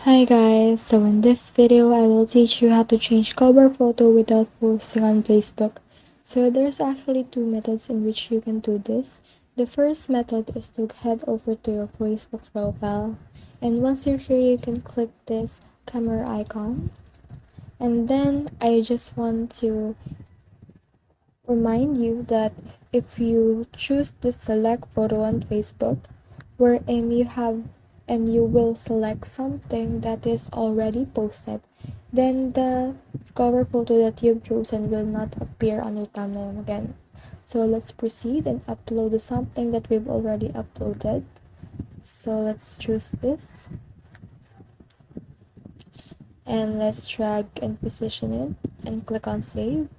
Hi guys, so in this video I will teach you how to change cover photo without posting on Facebook. So there's actually two methods in which you can do this. The first method is to head over to your Facebook profile, and once you're here you can click this camera icon, and then I just want to remind you that if you choose the select photo on Facebook, wherein you have and you will select something that is already posted, then the cover photo that you've chosen will not appear on your thumbnail again. So let's proceed and upload something that we've already uploaded. So let's choose this and let's drag and position it and click on save.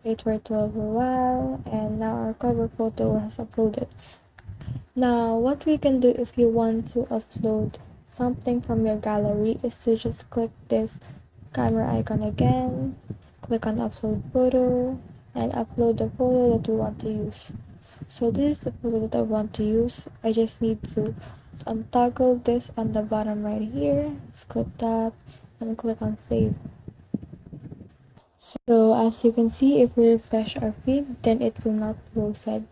Wait for it to load for a while, and now our cover photo has uploaded. Now what we can do if you want to upload something from your gallery is to just click this camera icon again, click on upload photo, and upload the photo that we want to use. So this is the photo that I want to use. I just need to untoggle this on the bottom right here. Just click that and click on save. So as you can see, if we refresh our feed, then it will not proceed.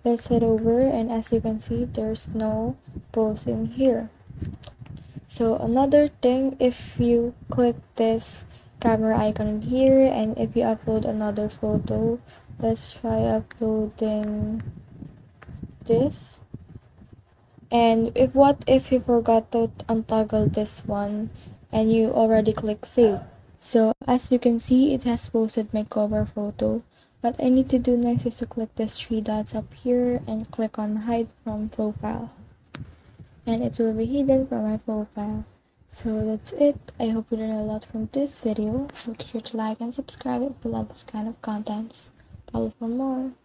Let's head over, and as you can see, there's no post in here. So another thing, if you click this camera icon in here and if you upload another photo, let's try uploading this. And if you forgot to untoggle this one and you already click save. So as you can see, it has posted my cover photo. What I need to do next is to click this three dots up here and click on hide from profile. And it will be hidden from my profile. So that's it. I hope you learned a lot from this video. Make sure to like and subscribe if you love this kind of contents. Follow for more.